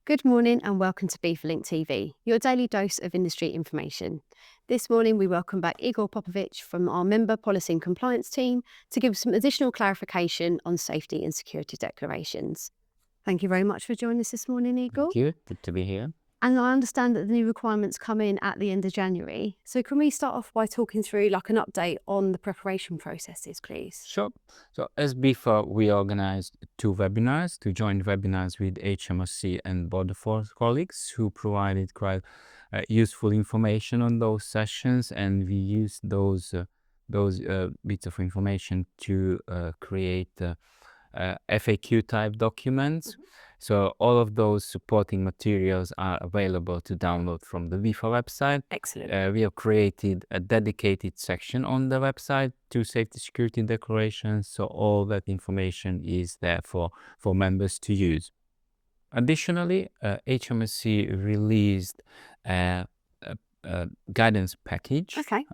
Good morning and welcome to BeeferLink TV, your daily dose of industry information. This morning we welcome back Igor Popovics from our member policy and compliance team to give some additional clarification on safety and security declarations. Thank you very much for joining us this morning, Igor. Thank you. Good to be here. And I understand that the new requirements come in at the end of January. So can we start off by talking through like an update on the preparation processes, please? Sure. So as before, we organized two joint webinars with HMRC and Border Force colleagues who provided quite useful information on those sessions, and we used those bits of information to create FAQ type documents. So all of those supporting materials are available to download from the WIFA website. Excellent. We have created a dedicated section on the website to safety security declarations, so all that information is there for members to use. Additionally, HMRC released a guidance package Okay.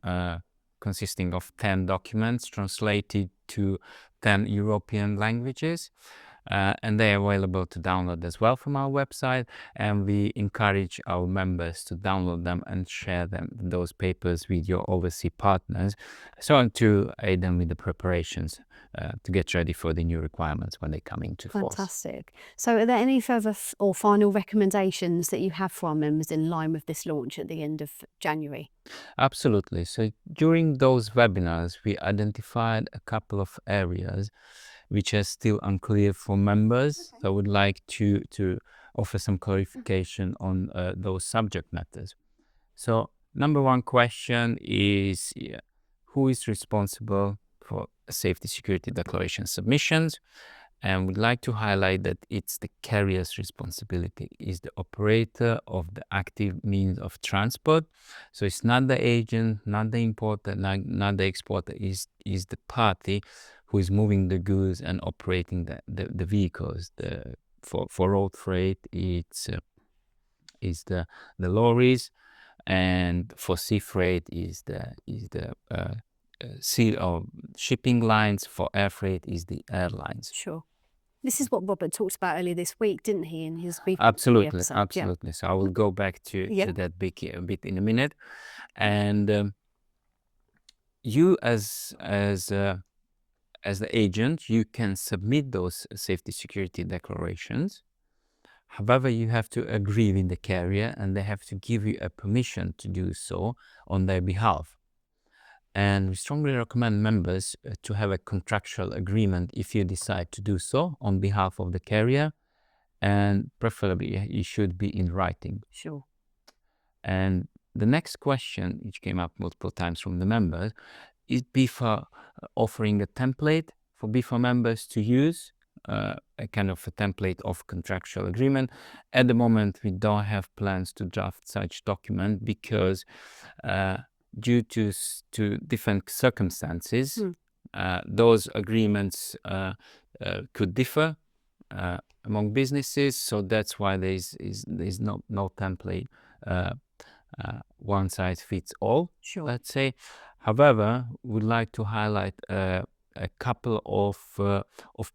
consisting of 10 documents translated to 10 European languages. And they are available to download as well from our website, and we encourage our members to download them and share those papers with your overseas partners, so to aid them with the preparations to get ready for the new requirements when they come into force. Fantastic. So are there any further or final recommendations that you have for our members in line with this launch at the end of January? Absolutely. So during those webinars, we identified a couple of areas which are still unclear for members. So I would like to offer some clarification on those subject matters. So number one question is, who is responsible for safety security declaration submissions? And we'd like to highlight that it's the carrier's responsibility, is the operator of the active means of transport. So it's not the agent, not the importer, not the exporter, is the party who is moving the goods and operating the vehicles. For road freight, it's the lorries, and for sea freight is the sea or shipping lines. For air freight is the airlines. Sure. This is what Robert talked about earlier this week, didn't he, in his brief Absolutely. episode? Yeah. So I will go back to that bit in a minute. And you as the agent, you can submit those safety security declarations. However, you have to agree with the carrier, and they have to give you a permission to do so on their behalf. And we strongly recommend members to have a contractual agreement if you decide to do so on behalf of the carrier, and preferably it should be in writing. Sure. And the next question, which came up multiple times from the members, is BIFA offering a template for BIFA members to use, a kind of a template of contractual agreement. At the moment, we don't have plans to draft such document because due to different circumstances, those agreements could differ among businesses. So that's why there's no template, one size fits all. Sure. Let's say. However, we'd like to highlight a couple of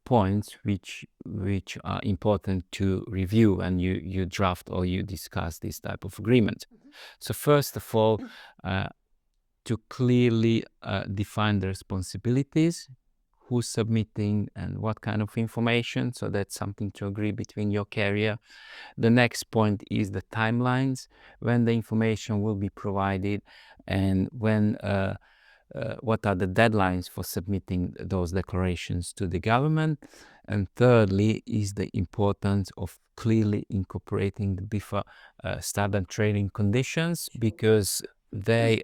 points which are important to review when you draft or you discuss this type of agreement. So first of all, to clearly define the responsibilities, who's submitting and what kind of information. So that's something to agree between your carrier. The next point is the timelines, when the information will be provided, and when what are the deadlines for submitting those declarations to the government. And thirdly is the importance of clearly incorporating the BIFA standard trading conditions, because they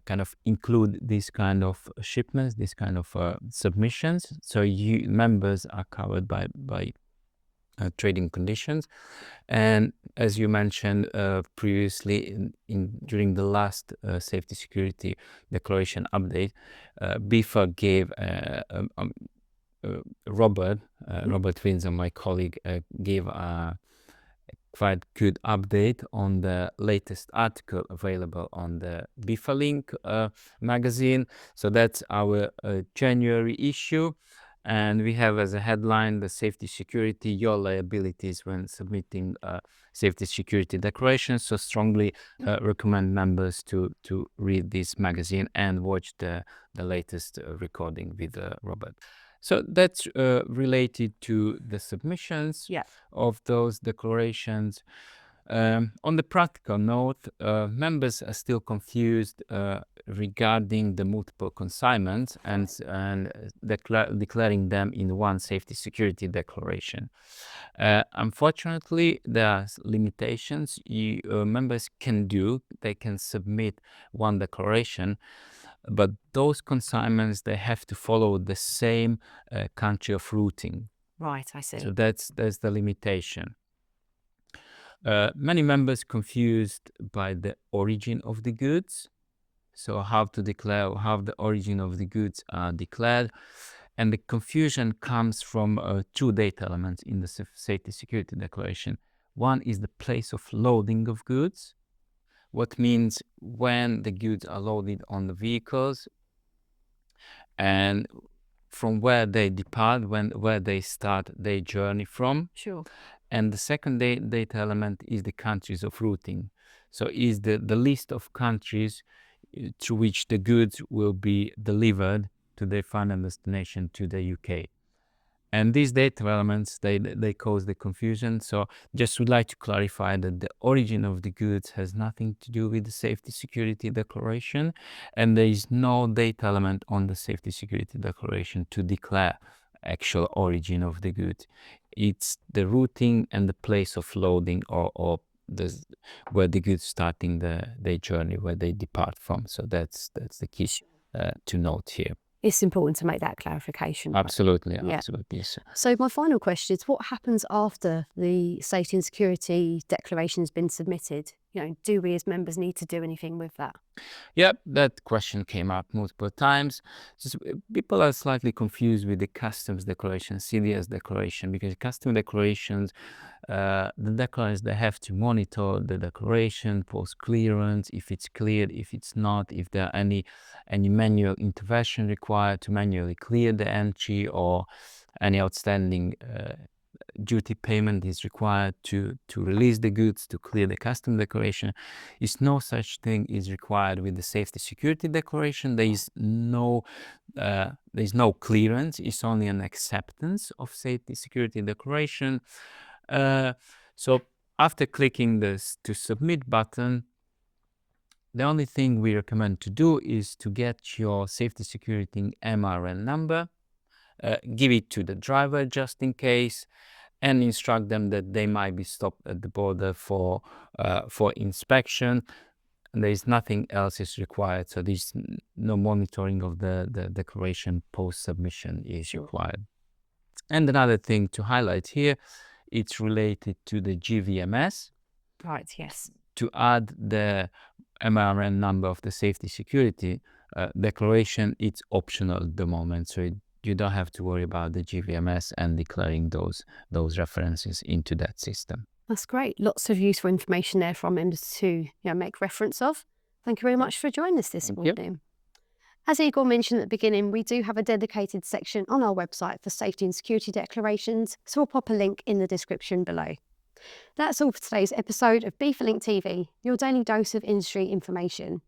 kind of include this kind of shipments, this kind of submissions. So you members are covered by trading conditions. And as you mentioned previously, during the last safety security declaration update, BIFA gave Robert Windsor, my colleague, gave a quite good update on the latest article available on the BIFA Link magazine. So that's our January issue. And we have as a headline the safety security, your liabilities when submitting safety security declarations. So strongly recommend members to read this magazine and watch the latest recording with Robert. So that's related to the submissions of those declarations. On the practical note, members are still confused regarding the multiple consignments and declaring them in one safety security declaration. Unfortunately, there are limitations. Members can do. They can submit one declaration, but those consignments, they have to follow the same country of routing. Right, I see. So that's the limitation. Many members confused by the origin of the goods. So how to declare, how the origin of the goods are declared. And the confusion comes from two data elements in the safety security declaration. One is the place of loading of goods, what means when the goods are loaded on the vehicles and from where they depart, where they start their journey from. Sure. And the second data element is the countries of routing. So is the list of countries to which the goods will be delivered to their final destination, to the UK. And these data elements, they cause the confusion. So just would like to clarify that the origin of the goods has nothing to do with the safety security declaration, and there is no data element on the safety security declaration to declare actual origin of the goods. It's the routing and the place of loading or where the goods starting their journey, where they depart from. So that's the key to note here. It's important to make that clarification. Absolutely, absolutely. So my final question is, what happens after the safety and security declaration has been submitted? Do we as members need to do anything with that? Yeah, that question came up multiple times. People are slightly confused with the customs declaration, CDS declaration, because custom declarations, the declarants, they have to monitor the declaration post clearance, if it's cleared, if it's not, if there are any manual intervention required to manually clear the entry, or any outstanding duty payment is required to release the goods, to clear the custom declaration. Is no such thing is required with the safety security declaration. There is no clearance. It's only an acceptance of safety security declaration. So after clicking this to submit button, the only thing we recommend to do is to get your safety security MRN number, give it to the driver just in case, and instruct them that they might be stopped at the border for inspection. And there is nothing else is required. So there's no monitoring of the declaration post submission is required. And another thing to highlight here, it's related to the GVMS. Right, yes. To add the MRN number of the safety security declaration, it's optional at the moment. So you don't have to worry about the GVMS and declaring those references into that system. That's great. Lots of useful information there for members to make reference of. Thank you very much for joining us this morning. As Igor mentioned at the beginning, we do have a dedicated section on our website for safety and security declarations, so we'll pop a link in the description below. That's all for today's episode of B4Link TV, your daily dose of industry information.